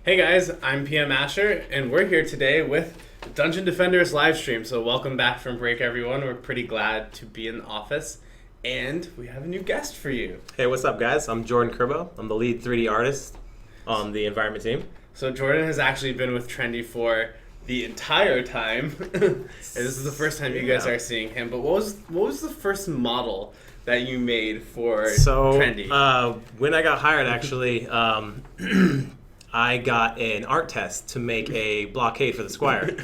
Hey guys, I'm PM Asher, and we're here today with Dungeon Defenders live stream. So welcome back from break, everyone. We're pretty glad to be in the office, and we have a new guest for you. Hey, what's up, guys? I'm Jordan Kerbo. I'm the lead 3D artist on the environment team. So Jordan has actually been with Trendy for the entire time, and this is the first time you guys are seeing him. But what was the first model that you made for Trendy? When I got hired, actually, I got an art test to make a blockade for the Squire.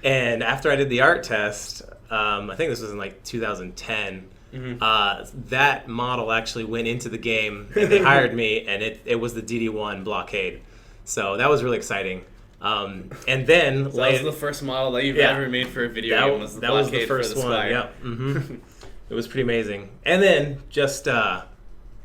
And after I did the art test, I think this was in like 2010, that model actually went into the game, and they hired me, and it was the DD1 blockade. So that was really exciting. And then so that was the first model that you've ever made for a video game. Was the that was the first one. Yeah, it was pretty amazing. And then just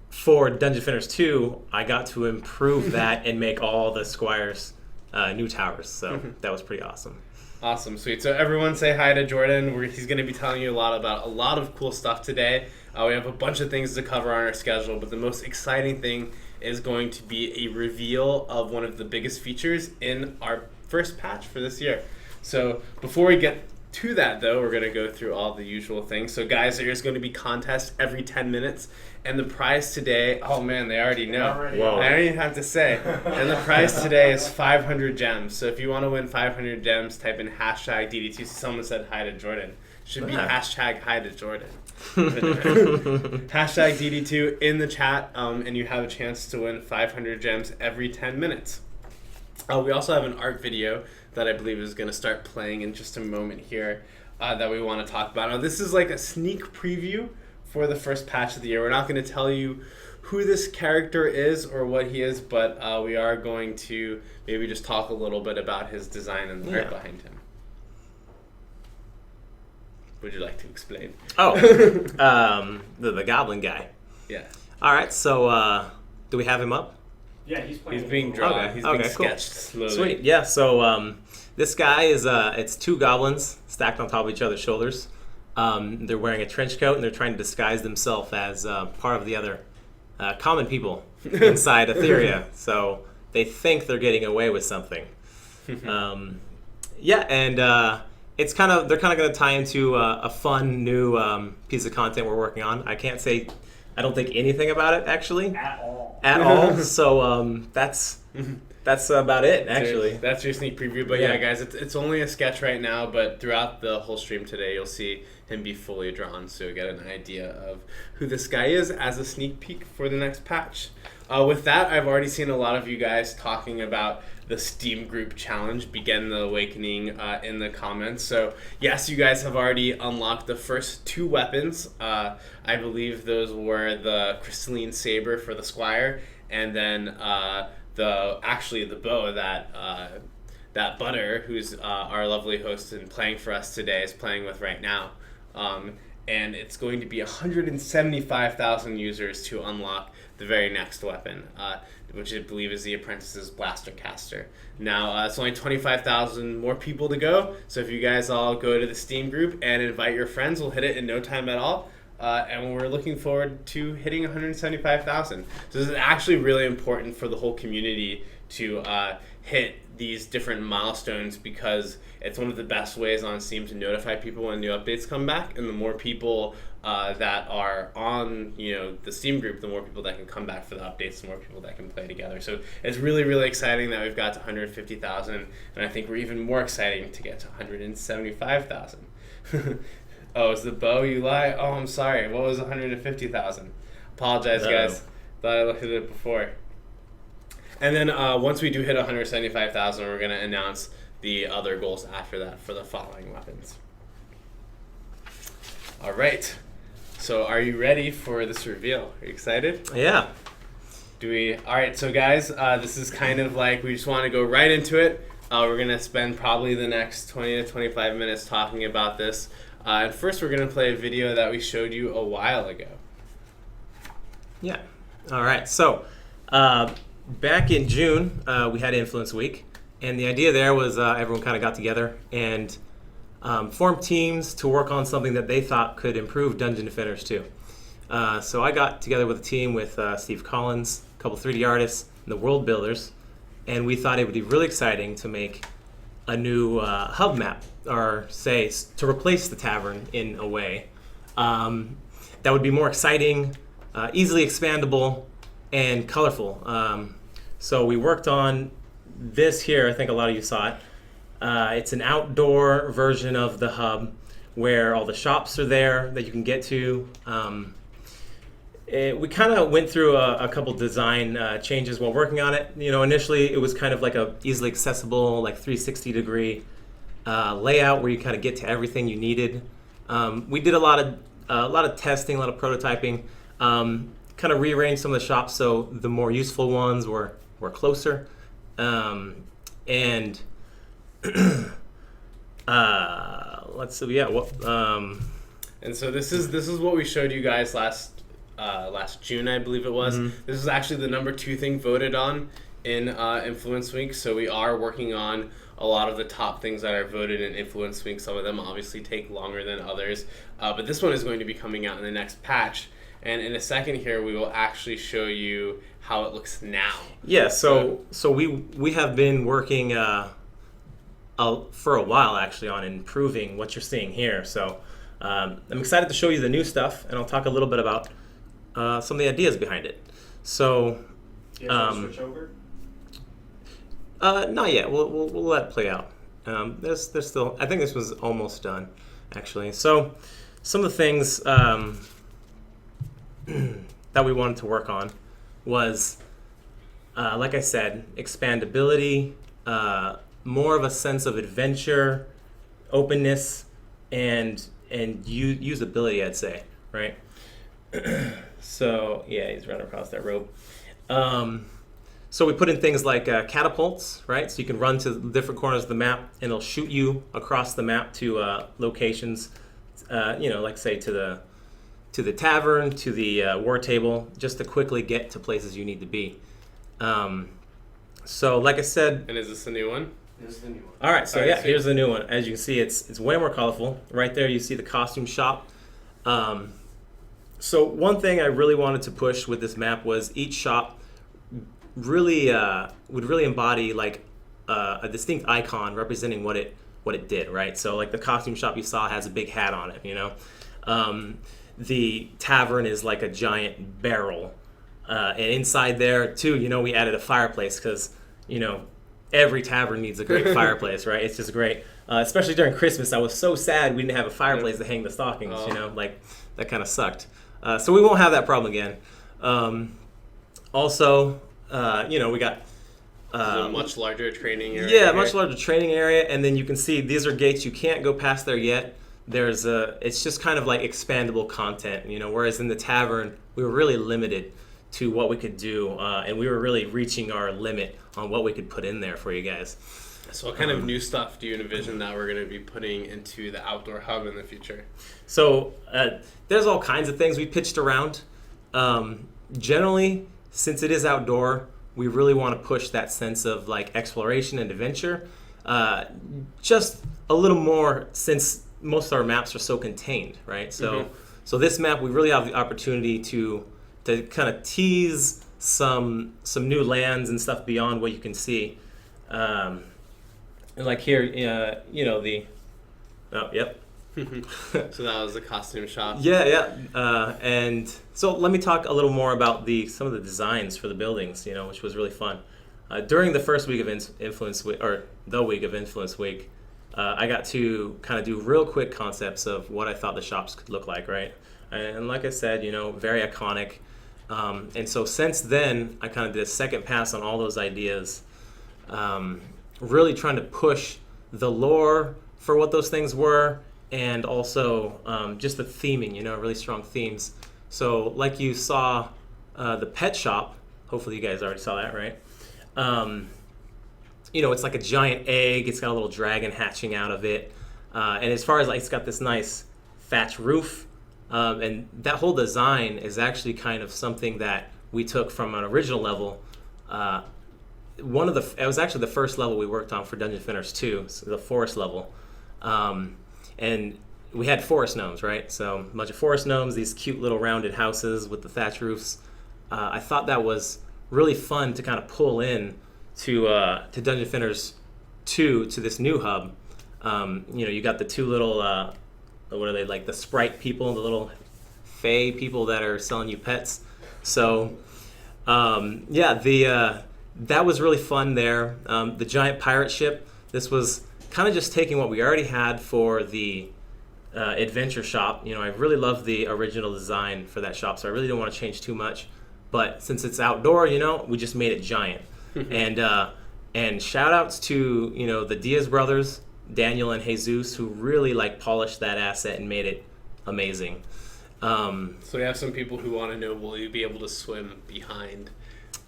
for Dungeon Defenders 2, I got to improve that and make all the Squires new towers. So that was pretty awesome. Awesome, sweet. So everyone say hi to Jordan. He's going to be telling you about a lot of cool stuff today. We have a bunch of things to cover on our schedule, but the most exciting thing is going to be a reveal of one of the biggest features in our first patch for this year. So before we get to that, though, we're going to go through all the usual things. So guys, there's going to be contests every 10 minutes, and the prize today, oh man, they already know. Whoa. I don't even have to say. And the prize today is 500 gems. So if you want to win 500 gems, type in hashtag DD2. Someone said hi to Jordan. Should be hashtag hi to Jordan. Hashtag DD2 in the chat, and you have a chance to win 500 gems every 10 minutes. We also have an art video that I believe is going to start playing in just a moment here that we want to talk about. Now, this is like a sneak preview for the first patch of the year. We're not going to tell you who this character is or what he is, but we are going to maybe just talk a little bit about his design and the art behind him. Would you like to explain? Oh, the goblin guy. Yeah. All right, so do we have him up? Yeah, he's playing. He's being drawn. Okay. He's being Cool. sketched slowly. Sweet. Yeah, so this guy is, it's two goblins stacked on top of each other's shoulders. They're wearing a trench coat, and they're trying to disguise themselves as part of the other common people inside Etheria. So they think they're getting away with something. It's they're kind of going to tie into a fun new piece of content we're working on. I don't think anything about it actually At all. So that's about it actually. That's your sneak preview. But yeah, guys, it's only a sketch right now. But throughout the whole stream today, you'll see him be fully drawn, so you get an idea of who this guy is as a sneak peek for the next patch. With that, I've already seen a lot of you guys talking about the Steam group challenge, Begin the Awakening, in the comments. So yes, you guys have already unlocked the first two weapons. I believe those were the Crystalline Saber for the Squire, and then the bow that Butter, who's our lovely host and playing for us today, is playing with right now. And it's going to be 175,000 users to unlock the very next weapon, which I believe is the Apprentice's Blaster Caster. Now, it's only 25,000 more people to go, so if you guys all go to the Steam group and invite your friends, we'll hit it in no time at all. And we're looking forward to hitting 175,000. So this is actually really important for the whole community to hit these different milestones, because it's one of the best ways on Steam to notify people when new updates come back. And the more people that are on the Steam group, the more people that can come back for the updates, the more people that can play together. So it's really, really exciting that we've got to 150,000, and I think we're even more exciting to get to 175,000. Oh, is the bow you lie? Oh, I'm sorry. What was 150,000? Apologize, guys. Thought I looked at it before. And then once we do hit 175,000, we're going to announce the other goals after that for the following weapons. All right. So are you ready for this reveal? Are you excited? Yeah. All right, so guys, this is kind of like we just want to go right into it. We're going to spend probably the next 20 to 25 minutes talking about this. And first, we're going to play a video that we showed you a while ago. Yeah. All right. So back in June, we had Influence Week. And the idea there was everyone kind of got together and formed teams to work on something that they thought could improve Dungeon Defenders 2. So I got together with a team with Steve Collins, a couple 3D artists, and the world builders. and we thought it would be really exciting to make a new hub map, or say to replace the Tavern in a way that would be more exciting, easily expandable, and colorful. So we worked on this here. I think a lot of you saw it. It's an outdoor version of the hub where all the shops are there that you can get to. We kind of went through a couple design changes while working on it. Initially it was kind of like a easily accessible, like 360-degree layout where you kind of get to everything you needed. We did a lot of testing, a lot of prototyping. Kind of rearranged some of the shops so the more useful ones were closer. And let's see. Yeah. And so this is what we showed you guys last June, I believe it was. Mm-hmm. This is actually the number 2 thing voted on in Influence Week. So we are working on a lot of the top things that are voted in Influence Week. Some of them obviously take longer than others, but this one is going to be coming out in the next patch. And in a second here, we will actually show you how it looks now. Yeah. So we have been working for a while actually on improving what you're seeing here. So I'm excited to show you the new stuff, and I'll talk a little bit about some of the ideas behind it. So, switch over? Not yet. We'll let it play out. There's still. I think this was almost done, actually. So, some of the things that we wanted to work on was, like I said, expandability, more of a sense of adventure, openness, and usability, I'd say, right? So yeah, he's running across that rope. So we put in things like catapults, right? So you can run to the different corners of the map, and it'll shoot you across the map to locations, like say to the tavern, to the war table, just to quickly get to places you need to be. So like I said. And is this the new one? This is the new one. All right, so yeah, here's the new one. As you can see, it's way more colorful. Right there, you see the costume shop. So one thing I really wanted to push with this map was each shop really would really embody like a distinct icon representing what it did, right? So like the costume shop you saw has a big hat on it, The tavern is like a giant barrel, and inside there too, we added a fireplace because every tavern needs a great fireplace, right? It's just great. Especially during Christmas, I was so sad we didn't have a fireplace to hang the stockings, like that kind of sucked. So we won't have that problem again. Also, we got a much larger training area. Yeah, much larger training area, and then you can see these are gates you can't go past there yet. It's just kind of like expandable content, whereas in the tavern we were really limited to what we could do, and we were really reaching our limit on what we could put in there for you guys. So what kind of new stuff do you envision that we're going to be putting into the outdoor hub in the future? So there's all kinds of things we pitched around. Generally, since it is outdoor, we really want to push that sense of like exploration and adventure. Just a little more, since most of our maps are so contained, right? So so this map, we really have the opportunity to kind of tease some new lands and stuff beyond what you can see. And like here, yep. So that was the costume shop. Yeah. And so let me talk a little more about some of the designs for the buildings, which was really fun. During the first week of Influence Week, or the week of Influence Week, I got to kind of do real quick concepts of what I thought the shops could look like, right? And like I said, very iconic. And so since then, I kind of did a second pass on all those ideas, really trying to push the lore for what those things were, and also just the theming, really strong themes. So like you saw the pet shop, hopefully you guys already saw that, right? It's like a giant egg. It's got a little dragon hatching out of it. And as far as it's got this nice thatch roof. And that whole design is actually kind of something that we took from an original level. It was actually the first level we worked on for Dungeon Defenders 2, so the forest level. And we had forest gnomes, right? So a bunch of forest gnomes, these cute little rounded houses with the thatch roofs. I thought that was really fun to kind of pull in to Dungeon Finners 2 to this new hub. You got the two little what are they, like the sprite people, the little fae people that are selling you pets. So that was really fun there. The giant pirate ship. This was kind of just taking what we already had for the adventure shop. I really love the original design for that shop, so I really don't want to change too much. But since it's outdoor, we just made it giant. And shout outs to the Diaz brothers, Daniel and Jesus, who really polished that asset and made it amazing. So we have some people who want to know, will you be able to swim behind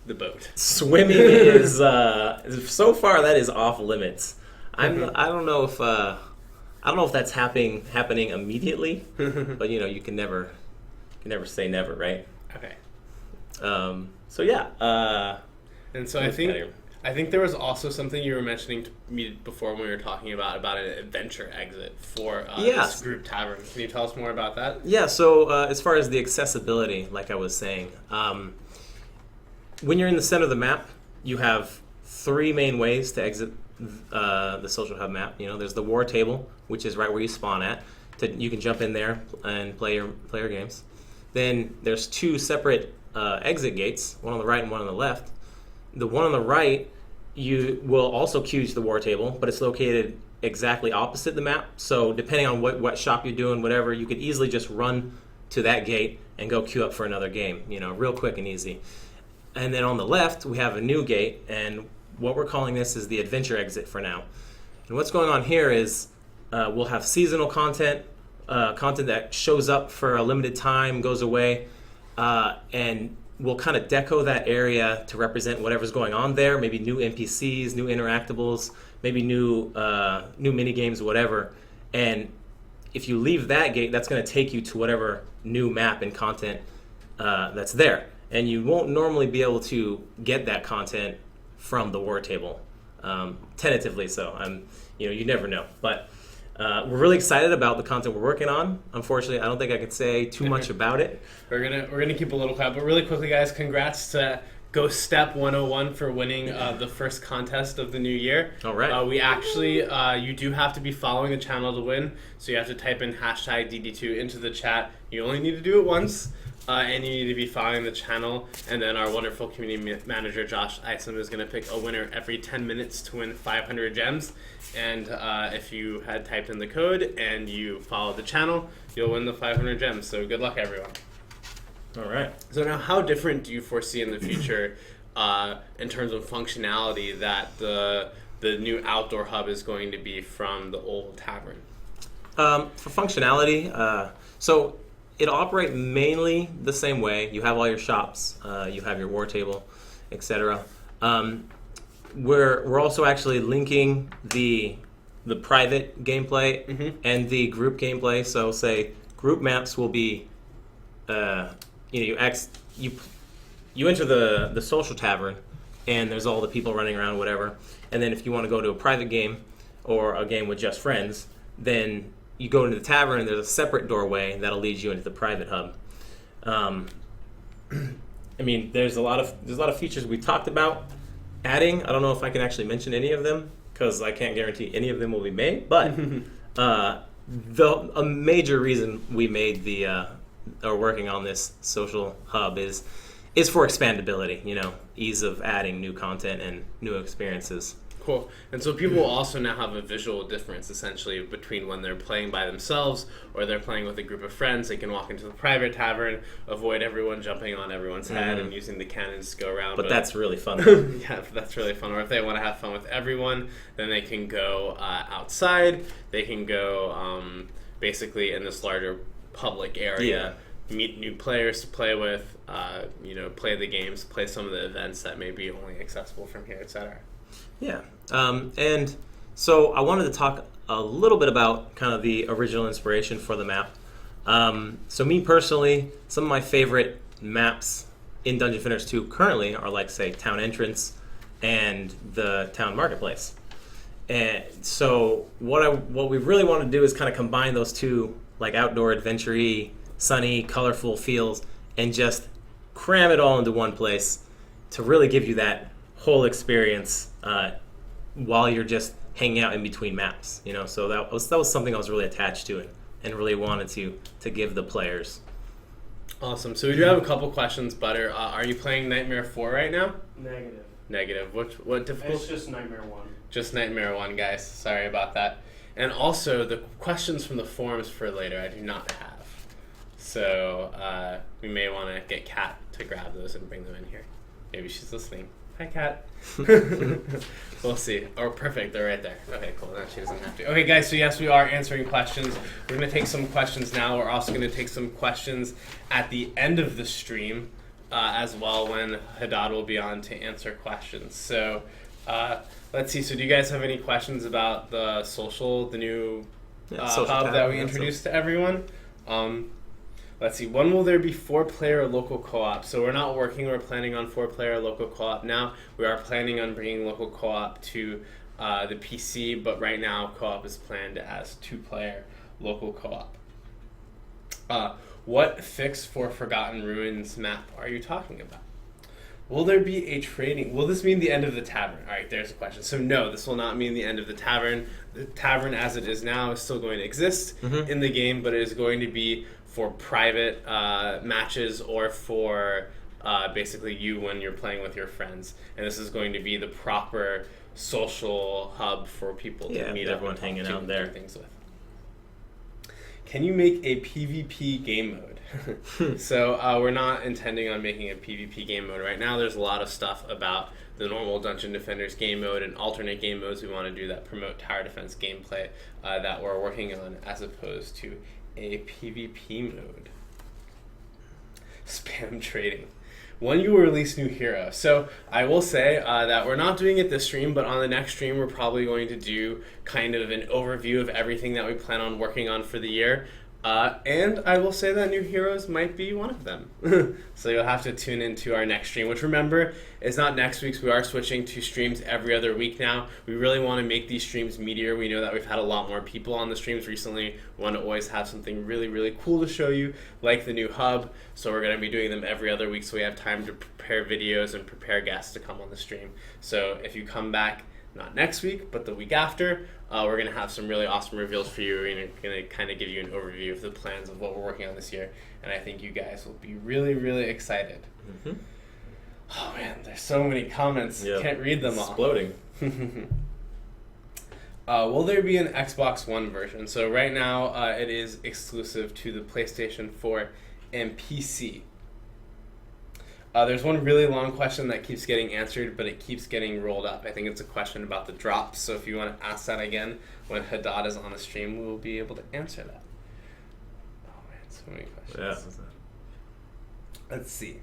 the boat? Swimming is so far that is off limits. I don't know if that's happening immediately, but you can never say never, right? Okay. So yeah. And so I think there was also something you were mentioning to me before when we were talking about an adventure exit for this group tavern. Can you tell us more about that? Yeah. So as far as the accessibility, like I was saying, when you're in the center of the map, you have 3 main ways to exit the social hub map. There's the war table, which is right where you spawn at. You can jump in there and play your games. Then there's 2 separate exit gates, one on the right and one on the left. The one on the right, you will also queue to the war table, but it's located exactly opposite the map. So depending on what shop you're doing, whatever, you could easily just run to that gate and go queue up for another game, real quick and easy. And then on the left, we have a new gate, and what we're calling this is the adventure exit for now. And what's going on here is we'll have seasonal content that shows up for a limited time, goes away, and we'll kind of deco that area to represent whatever's going on there, maybe new NPCs, new interactables, maybe new mini games, whatever. And if you leave that gate, that's going to take you to whatever new map and content that's there. And you won't normally be able to get that content from the war table, tentatively. So you never know. But we're really excited about the content we're working on. Unfortunately, I don't think I could say too much about it. We're gonna keep a little quiet, but really quickly, guys, congrats to Ghost Step 101 for winning the first contest of the new year. All right. We actually, you do have to be following the channel to win, so you have to type in #DD2 into the chat. You only need to do it once. And you need to be following the channel, and then our wonderful community manager Josh Isom is going to pick a winner every 10 minutes to win 500 gems. And if you had typed in the code and you followed the channel, you'll win the 500 gems. So good luck, everyone. All right. So now, how different do you foresee in the future in terms of functionality that the new outdoor hub is going to be from the old tavern? For functionality, so it'll operate mainly the same way. You have all your shops, you have your war table, etc. We're also actually linking the private gameplay and the group gameplay. So say group maps will be, you enter the social tavern, and there's all the people running around, whatever. And then if you want to go to a private game or a game with just friends, then you go into the tavern, and there's a separate doorway that'll lead you into the private hub. There's a lot of features we talked about adding. I don't know if I can actually mention any of them because I can't guarantee any of them will be made. But a major reason we made are working on this social hub is for expandability. Ease of adding new content and new experiences. Cool. And so people will also now have a visual difference, essentially, between when they're playing by themselves or they're playing with a group of friends. They can walk into the private tavern, avoid everyone jumping on everyone's head and using the cannons to go around. But that's really fun. Yeah, that's really fun. Or if they want to have fun with everyone, then they can go outside. They can go basically in this larger public area, meet new players to play with, play the games, play some of the events that may be only accessible from here, etc. Yeah, and so I wanted to talk a little bit about kind of the original inspiration for the map. So me personally, some of my favorite maps in Dungeon Finners 2 currently are say Town Entrance and the Town Marketplace. And so what we really want to do is kind of combine those two outdoor adventure-y, sunny, colorful feels and just cram it all into one place to really give you that whole experience while you're just hanging out in between maps. So that was something I was really attached to and really wanted to give the players. Awesome. So we do have a couple questions, Butter. Are you playing Nightmare 4 right now? Negative. Negative. What difficulty? It's just Nightmare 1. Just Nightmare 1, guys. Sorry about that. And also, the questions from the forums for later I do not have. So we may want to get Kat to grab those and bring them in here. Maybe she's listening. Hi, Kat. We'll see. Oh, perfect. They're right there. Okay, cool. Now she doesn't have to. Okay, guys, so yes, we are answering questions. We're going to take some questions now. We're also going to take some questions at the end of the stream as well, when Haddad will be on to answer questions. So let's see. So do you guys have any questions about the new social hub tab, that we introduced to everyone? Let's see. When will there be 4-player local co-op? So we're planning on 4-player local co-op now. We are planning on bringing local co-op to the PC, but right now co-op is planned as 2-player local co-op. What fix for Forgotten Ruins map are you talking about? Will there be a trading? Will this mean the end of the tavern? All right, there's a question. So no, this will not mean the end of the tavern. The tavern as it is now is still going to exist in the game, but it is going to be for private matches or for basically you when you're playing with your friends. And this is going to be the proper social hub for people to meet everyone up hanging and out do there. things with. Can you make a PvP game mode? So we're not intending on making a PvP game mode right now. There's a lot of stuff about the normal Dungeon Defenders game mode and alternate game modes we want to do that promote tower defense gameplay that we're working on, as opposed to a PvP mode. Spam trading. When you will release new hero. So I will say that we're not doing it this stream, but on the next stream we're probably going to do kind of an overview of everything that we plan on working on for the year. And I will say that new heroes might be one of them. So you'll have to tune into our next stream, which, remember, is not next week's. We are switching to streams every other week now. We really want to make these streams meatier. We know that we've had a lot more people on the streams recently. We want to always have something really, really cool to show you, like the new hub. So we're going to be doing them every other week, so we have time to prepare videos and prepare guests to come on the stream. So if you come back, not next week, but the week after, we're going to have some really awesome reveals for you. We're going to kind of give you an overview of the plans of what we're working on this year. And I think you guys will be really, really excited. Mm-hmm. Oh, man, there's so many comments. Yep. Can't read them all. Exploding. Will there be an Xbox One version? So right now, it is exclusive to the PlayStation 4 and PC. There's one really long question that keeps getting answered, but it keeps getting rolled up. I think it's a question about the drops. So if you want to ask that again when Haddad is on the stream, we will be able to answer that. Oh man, so many questions. Yeah. Let's see.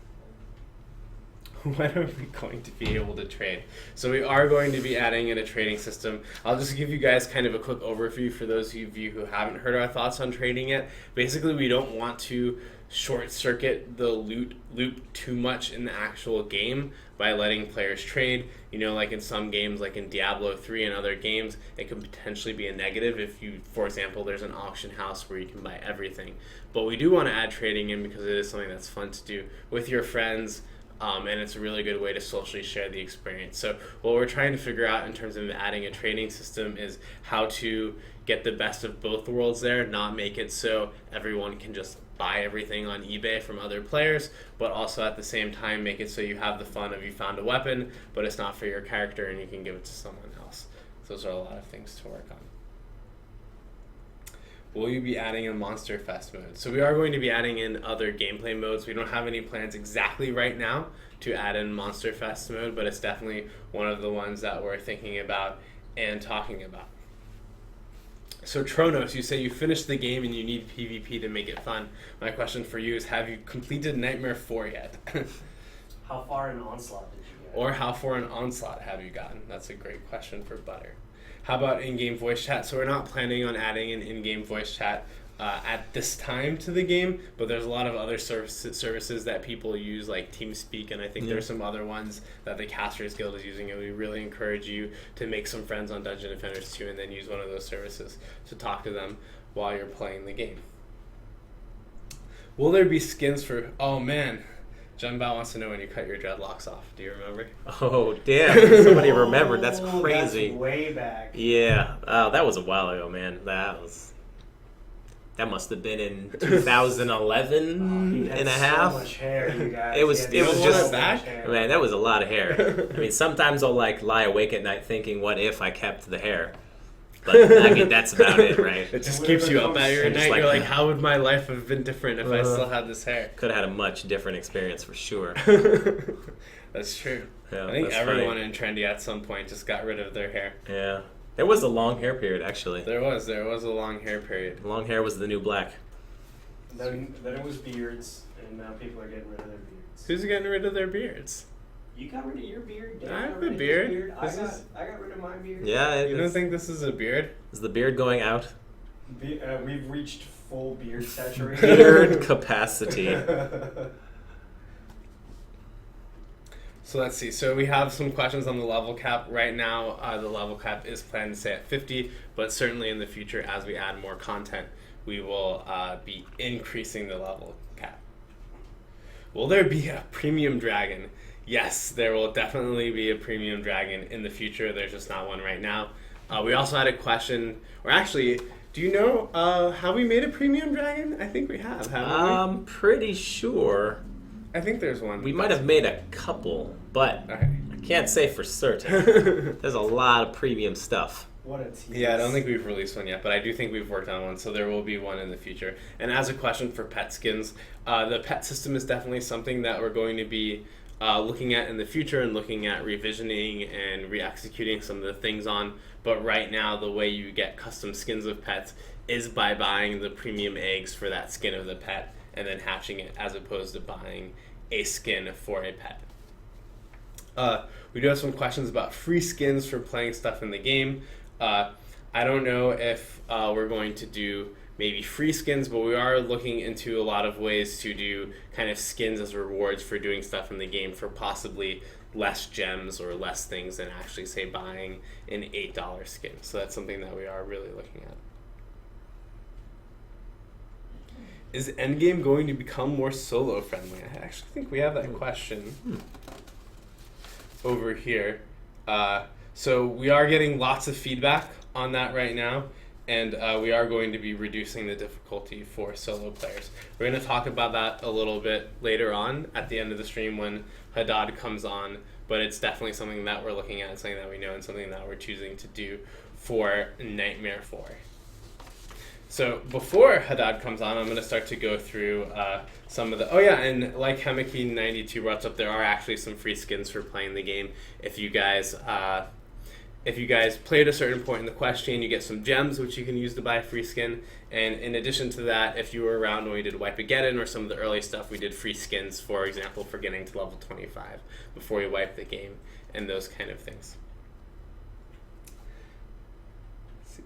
When are we going to be able to trade? So we are going to be adding in a trading system. I'll just give you guys kind of a quick overview for those of you who haven't heard our thoughts on trading yet. Basically, we don't want to short circuit the loot loop too much in the actual game by letting players trade. You know, like in some games, like in Diablo 3 and other games, it can potentially be a negative if you, for example, there's an auction house where you can buy everything. But we do want to add trading in because it is something that's fun to do with your friends. And it's a really good way to socially share the experience. So what we're trying to figure out in terms of adding a trading system is how to get the best of both worlds there, not make it so everyone can just buy everything on eBay from other players, but also at the same time make it so you have the fun of you found a weapon, but it's not for your character and you can give it to someone else. Those are a lot of things to work on. Will you be adding a Monster Fest mode? So we are going to be adding in other gameplay modes. We don't have any plans exactly right now to add in Monster Fest mode, but it's definitely one of the ones that we're thinking about and talking about. So Tronos, you say you finished the game and you need PvP to make it fun. My question for you is, have you completed Nightmare 4 yet? How far in Onslaught did you get? Or how far in Onslaught have you gotten? That's a great question for Butter. How about in-game voice chat? So we're not planning on adding an in-game voice chat at this time to the game, but there's a lot of other services that people use, like TeamSpeak, and I think there's some other ones that the Casters Guild is using, and we really encourage you to make some friends on Dungeon Defenders 2 and then use one of those services to talk to them while you're playing the game. Will there be skins for... Oh man, Jumbo wants to know when you cut your dreadlocks off. Do you remember? Oh, damn. Somebody remembered. That's Oh, crazy. That's way back. Yeah. That was a while ago, man. That must have been in 2011 He had and a half. So much hair, you guys. It was He had just- so much hair. Man, that was a lot of hair. I mean, sometimes I'll like lie awake at night thinking, what if I kept the hair? But I mean, that's about it, right? It just It keeps you up would've at your become- night. Just You're like- like, how would my life have been different if I still had this hair? Could have had a much different experience for sure. That's true. Yeah, I think that's everyone funny. in Trendy at some point just got rid of their hair. Yeah. There was a long hair period, actually. There was a long hair period. Long hair was the new black. Then it was beards, and now people are getting rid of their beards. Who's getting rid of their beards? You got rid of your beard? Dan I have got a rid of his beard. I This got, is- I got rid of my beard. Yeah. You don't think this is a beard? Is the beard going out? We've reached full beard saturation. Beard capacity. So let's see. So we have some questions on the level cap. Right now, the level cap is planned to stay at 50, but certainly in the future, as we add more content, we will be increasing the level cap. Will there be a premium dragon? Yes, there will definitely be a premium dragon in the future. There's just not one right now. We also had a question, or actually, do you know how we made a premium dragon? I think we have, haven't I'm pretty sure we? I think there's one. we might have made a couple, but Okay. I can't say for certain. There's a lot of premium stuff. What a tease. Yeah, I don't think we've released one yet, but I do think we've worked on one, so there will be one in the future. And as a question for pet skins, the pet system is definitely something that we're going to be looking at in the future and looking at revisioning and re-executing some of the things on. But right now, the way you get custom skins of pets is by buying the premium eggs for that skin of the pet and then hatching it, as opposed to buying a skin for a pet. We do have some questions about free skins for playing stuff in the game. I don't know if we're going to do maybe free skins, but we are looking into a lot of ways to do kind of skins as rewards for doing stuff in the game for possibly less gems or less things than actually, say, buying an $8 skin. So that's something that we are really looking at. Is Endgame going to become more solo friendly? I actually think we have that question over here. So we are getting lots of feedback on that right now, and we are going to be reducing the difficulty for solo players. We're going to talk about that a little bit later on at the end of the stream when Haddad comes on, but it's definitely something that we're looking at, something that we know, and something that we're choosing to do for Nightmare 4. So before Haddad comes on, I'm going to start to go through some of the... Oh yeah, and like Hemiki92 brought up, there are actually some free skins for playing the game. If you guys play at a certain point in the quest chain, you get some gems, which you can use to buy a free skin. And in addition to that, if you were around when we did Wipe-A-Geddon or some of the early stuff, we did free skins, for example, for getting to level 25 before you wipe the game and those kind of things. Let's see.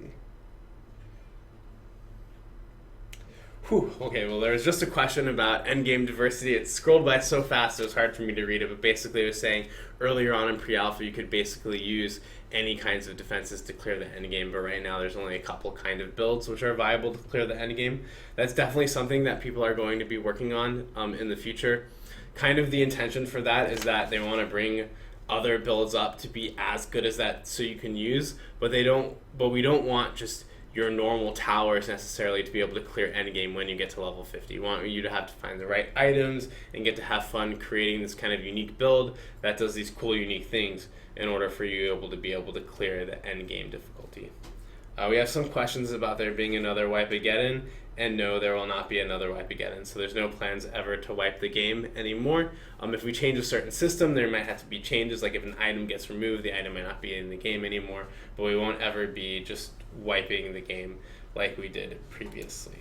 Whew. Okay, well, there was just a question about endgame diversity. It scrolled by so fast it was hard for me to read it, but basically it was saying earlier on in pre-alpha you could basically use any kinds of defenses to clear the endgame, but right now there's only a couple kind of builds which are viable to clear the endgame. That's definitely something that people are going to be working on in the future. Kind of the intention for that is that they want to bring other builds up to be as good as that so you can use, but we don't want just your normal towers necessarily to be able to clear endgame when you get to level 50. We want you to have to find the right items and get to have fun creating this kind of unique build that does these cool unique things in order for you to be able to clear the endgame difficulty. We have some questions about there being another Wipe-A-Geddon, and no, there will not be another Wipe-A-Geddon. So there's no plans ever to wipe the game anymore. If we change a certain system, there might have to be changes, like if an item gets removed, the item might not be in the game anymore, but we won't ever be just wiping the game like we did previously.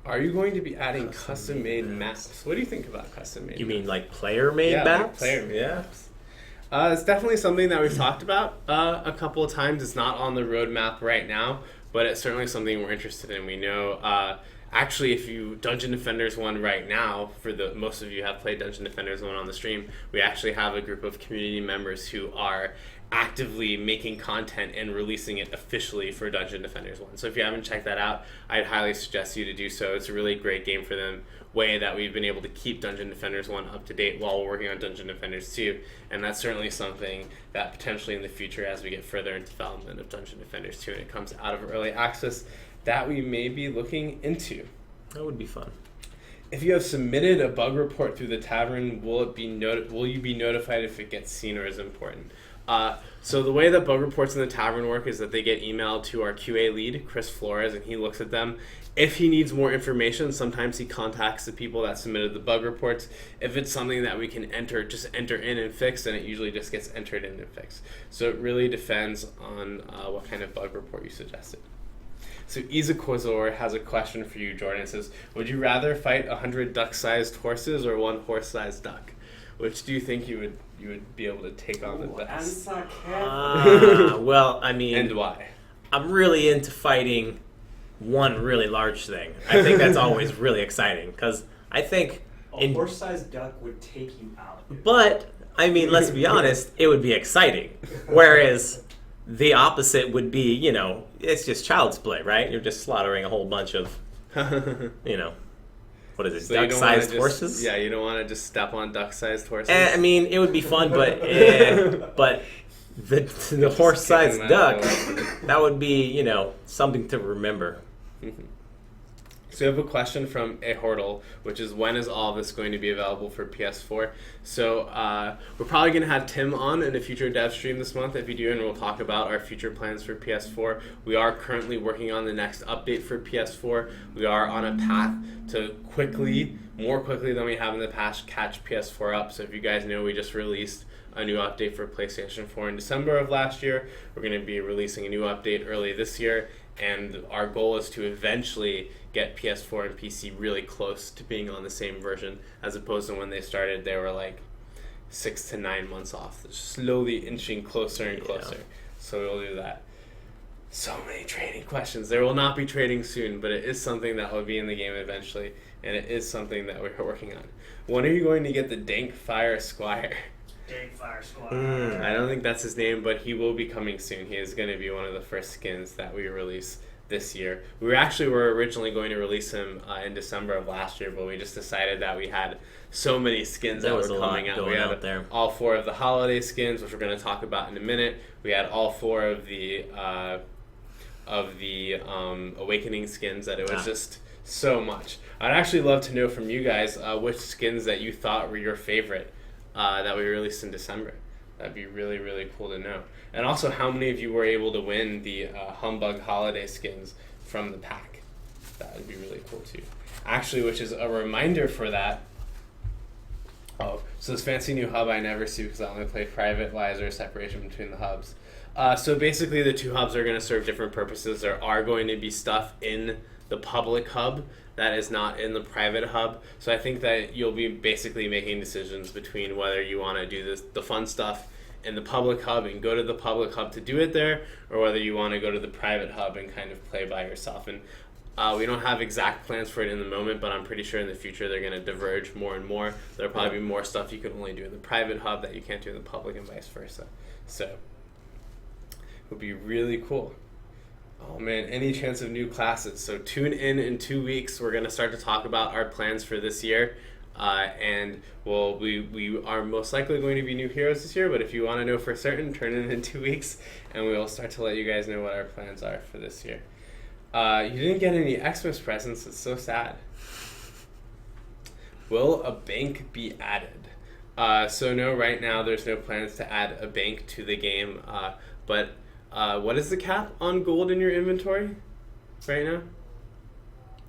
Are you going to be adding custom-made maps? What do you think about custom-made You maps? mean like player-made Yeah, maps? like player-made Yeah. maps. It's definitely something that we've talked about a couple of times. It's not on the roadmap right now, but it's certainly something we're interested in. We know actually, if you Dungeon Defenders 1 right now, for the most of you have played Dungeon Defenders 1 on the stream, we actually have a group of community members who are actively making content and releasing it officially for Dungeon Defenders 1. So if you haven't checked that out, I'd highly suggest you to do so. It's a really great game for them, way that we've been able to keep Dungeon Defenders 1 up to date while we're working on Dungeon Defenders 2, and that's certainly something that potentially in the future, as we get further into development of Dungeon Defenders 2 and it comes out of early access, that we may be looking into. That would be fun. If you have submitted a bug report through the Tavern, will you be notified if it gets seen or is important? So the way that bug reports in the Tavern work is that they get emailed to our QA lead, Chris Flores, and he looks at them. If he needs more information, sometimes he contacts the people that submitted the bug reports. If it's something that we can enter in and fix, then it usually just gets entered in and fixed. So it really depends on what kind of bug report you suggested. So Izakozor has a question for you, Jordan. It says, would you rather fight 100 duck-sized horses or 1 horse-sized duck? Which do you think you would be able to take on the best? Well, I mean... And why? I'm really into fighting one really large thing. I think that's always really exciting, because I think... A horse-sized duck would take you out. But, I mean, let's be honest, it would be exciting. Whereas the opposite would be, you know, it's just child's play, right? You're just slaughtering a whole bunch of, you know... What is it, So duck-sized horses? Yeah, you don't want to just step on duck-sized horses? I mean, it would be fun, but but the horse-sized duck, that would be, you know, something to remember. So we have a question from A Hordle, which is, when is all of this going to be available for PS4? So we're probably going to have Tim on in a future dev stream this month, if you do, and we'll talk about our future plans for PS4. We are currently working on the next update for PS4. We are on a path to more quickly than we have in the past, catch PS4 up. So if you guys know, we just released a new update for PlayStation 4 in December of last year. We're going to be releasing a new update early this year, and our goal is to eventually get PS4 and PC really close to being on the same version, as opposed to when they started, they were like 6 to 9 months off, slowly inching closer and closer. So we'll do that. So many trading questions. There will not be trading soon, but it is something that will be in the game eventually, and it is something that we're working on. When are you going to get the Dank Fire Squire? Dank Fire Squire. I don't think that's his name, but he will be coming soon. He is going to be one of the first skins that we release this year. We were originally going to release him in December of last year, but we just decided that we had so many skins that were coming out. We had all 4 of the holiday skins, which we're going to talk about in a minute. We had all 4 of the Awakening skins, that it was just so much. I'd actually love to know from you guys which skins that you thought were your favorite that we released in December. That'd be really, really cool to know. And also, how many of you were able to win the Humbug holiday skins from the pack? That would be really cool too. Actually, which is a reminder for that. Oh, so this fancy new hub I never see because I only play private. Why is there a separation between the hubs? So basically, the 2 hubs are going to serve different purposes. There are going to be stuff in the public hub that is not in the private hub. So I think that you'll be basically making decisions between whether you want to do the fun stuff in the public hub and go to the public hub to do it there, or whether you want to go to the private hub and kind of play by yourself. And we don't have exact plans for it in the moment, but I'm pretty sure in the future they're going to diverge more and more. There'll probably be more stuff you can only do in the private hub that you can't do in the public, and vice versa. So it would be really cool. Oh man, any chance of new classes? So tune in 2 weeks. We're going to start to talk about our plans for this year. And we are most likely going to be new heroes this year, but if you want to know for certain, turn in 2 weeks, and we will start to let you guys know what our plans are for this year. You didn't get any Xmas presents. It's so sad. Will a bank be added? So no, right now there's no plans to add a bank to the game, but what is the cap on gold in your inventory right now?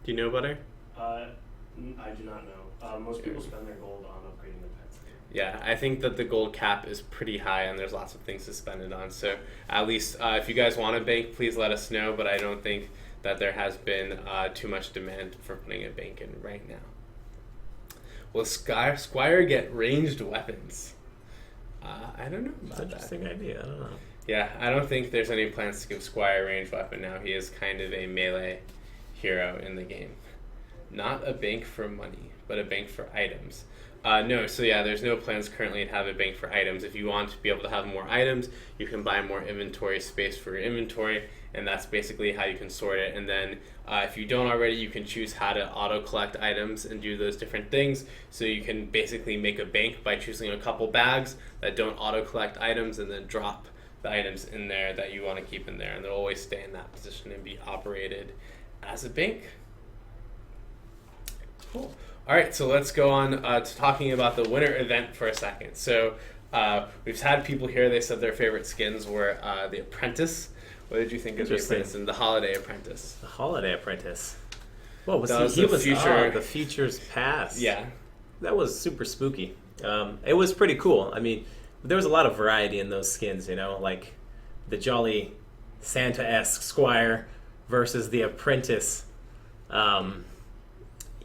Do you know, Butter? I do not know. Most people spend their gold on upgrading their pets. Yeah, I think that the gold cap is pretty high, and there's lots of things to spend it on. So at least if you guys want a bank, please let us know, but I don't think that there has been too much demand for putting a bank in right now. Will Squire get ranged weapons? I don't know about that. Interesting idea. I don't know. Yeah, I don't think there's any plans to give Squire a ranged weapon now. He is kind of a melee hero in the game. Not a bank for money, but a bank for items. No, so yeah, there's no plans currently to have a bank for items. If you want to be able to have more items, you can buy more inventory space for your inventory, and that's basically how you can sort it. And then if you don't already, you can choose how to auto-collect items and do those different things. So you can basically make a bank by choosing a couple bags that don't auto-collect items and then drop the items in there that you want to keep in there, and they'll always stay in that position and be operated as a bank. Cool. All right, so let's go on to talking about the winter event for a second. So we've had people here, they said their favorite skins were the Apprentice. What did you think of the Apprentice and the Holiday Apprentice? The Holiday Apprentice. What was that? He Was the future. The Future's Past. Yeah. That was super spooky. It was pretty cool. I mean, there was a lot of variety in those skins, you know, like the jolly Santa-esque Squire versus the Apprentice.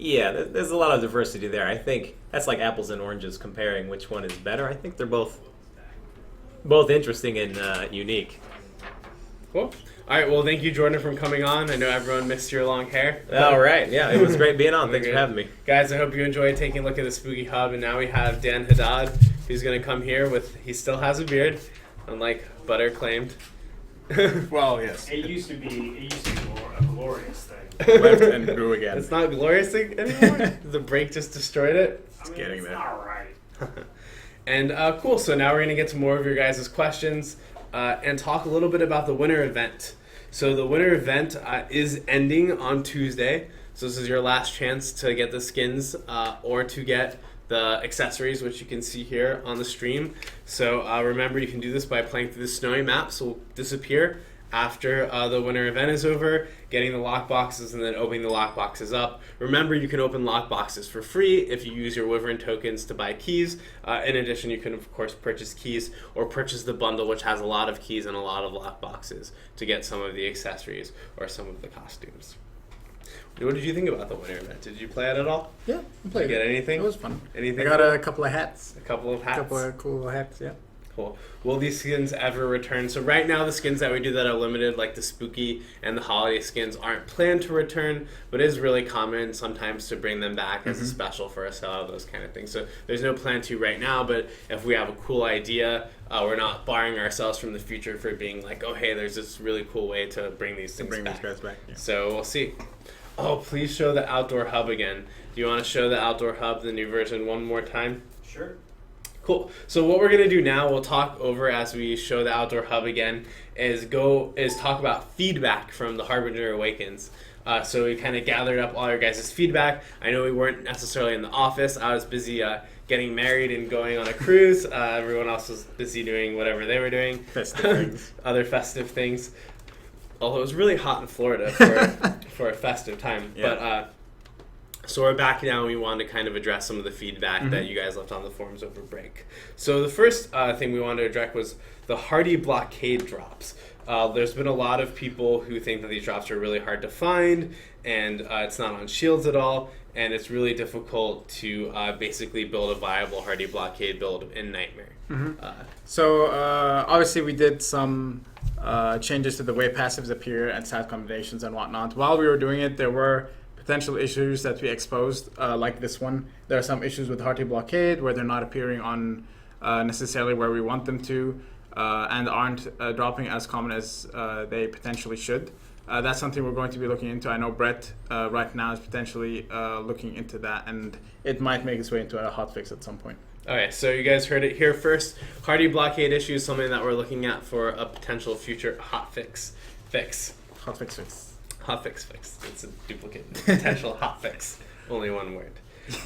Yeah, there's a lot of diversity there. I think that's like apples and oranges comparing which one is better. I think they're both interesting and unique. Cool. All right, well, thank you, Jordan, for coming on. I know everyone missed your long hair. All right, yeah, it was great being on. Thanks for having me. Guys, I hope you enjoyed taking a look at the Spooky Hub, and now we have Dan Haddad, who's going to come here he still has a beard, unlike Butter claimed. Well, yes. It used to be a glorious thing. Left and grew again. It's not glorious anymore? The break just destroyed it? I mean, getting it's there. all right. And cool, so now we're going to get to more of your guys' questions and talk a little bit about the winter event. So the winter event is ending on Tuesday. So this is your last chance to get the skins or to get the accessories, which you can see here on the stream. So remember, you can do this by playing through the snowy map, so it'll disappear after the winter event is over, getting the lockboxes and then opening the lockboxes up. Remember, you can open lockboxes for free if you use your Wyvern tokens to buy keys. In addition, you can, of course, purchase keys or purchase the bundle, which has a lot of keys and a lot of lockboxes to get some of the accessories or some of the costumes. What did you think about the winter event? Did you play it at all? Yeah, I played Did you get anything? It was fun. Anything? I got a couple of hats. A couple of hats? A couple of cool hats, yeah. Cool. Will these skins ever return? So right now the skins that we do that are limited, like the spooky and the holiday skins, aren't planned to return, but it is really common sometimes to bring them back as a special for a sale, those kind of things. So there's no plan to right now, but if we have a cool idea, we're not barring ourselves from the future for being like, oh hey, there's this really cool way to bring these things Bring back. these guys back. Yeah. So we'll see. Oh, please show the outdoor hub again. Do you want to show the outdoor hub, the new version, one more time? Sure. Cool. So what we're going to do now, we'll talk over as we show the outdoor hub again, is talk about feedback from the Harbinger Awakens. So we kind of gathered up all your guys' feedback. I know we weren't necessarily in the office. I was busy getting married and going on a cruise. Everyone else was busy doing whatever they were doing. Festive things. Other festive things. Although it was really hot in Florida for a festive time. Yeah. But so we're back now, and we wanted to kind of address some of the feedback that you guys left on the forums over break. So the first thing we wanted to address was the Hardy Blockade drops. There's been a lot of people who think that these drops are really hard to find, and it's not on shields at all, and it's really difficult to basically build a viable Hardy Blockade build in Nightmare. So obviously we did some changes to the way passives appear and stat combinations and whatnot. While we were doing it, there were potential issues that we exposed, like this one. There are some issues with Hardy Blockade where they're not appearing on necessarily where we want them to, and aren't dropping as common as they potentially should. That's something we're going to be looking into. I know Brett right now is potentially looking into that, and it might make its way into a hotfix at some point. Okay, so you guys heard it here first. Hardy Blockade issue is something that we're looking at for a potential future hotfix fix. Hotfix fix. Hotfix fix. It's a duplicate. Potential hotfix. Only one word.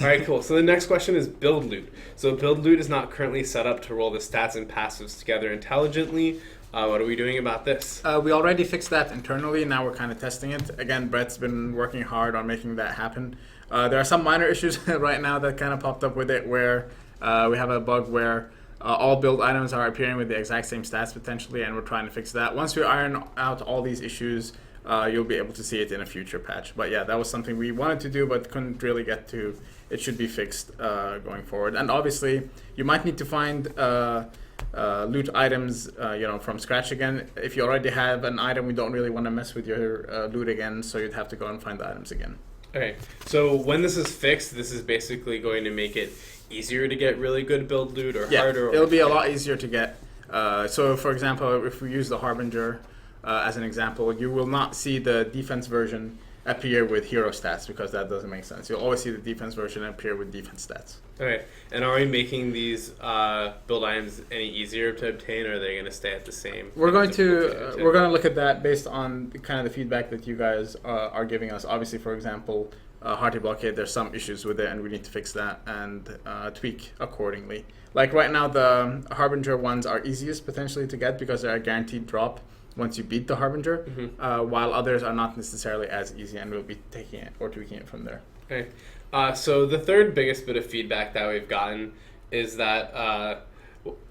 All right, cool. So the next question is build loot. So build loot is not currently set up to roll the stats and passives together intelligently. What are we doing about this? We already fixed that internally. Now we're kind of testing it. Again, Brett's been working hard on making that happen. There are some minor issues right now that kind of popped up with it where we have a bug where all build items are appearing with the exact same stats potentially, and we're trying to fix that. Once we iron out all these issues, you'll be able to see it in a future patch. But yeah, that was something we wanted to do but couldn't really get to. It should be fixed going forward. And obviously, you might need to find loot items from scratch again. If you already have an item, we don't really want to mess with your loot again, so you'd have to go and find the items again. Okay, so when this is fixed, this is basically going to make it easier to get really good build loot or harder? It'll be a lot easier to get. So, for example, if we use the Harbinger as an example, you will not see the defense version appear with hero stats because that doesn't make sense. You'll always see the defense version appear with defense stats. Okay, and are we making these build items any easier to obtain, or are they going to stay at the same? We're going to look at that based on kind of the feedback that you guys are giving us. Obviously, for example, Hearty Blockade, there's some issues with it, and we need to fix that and tweak accordingly. Like right now, the Harbinger ones are easiest potentially to get because they're a guaranteed drop once you beat the Harbinger, while others are not necessarily as easy, and we'll be taking it or tweaking it from there. Okay. So the third biggest bit of feedback that we've gotten is that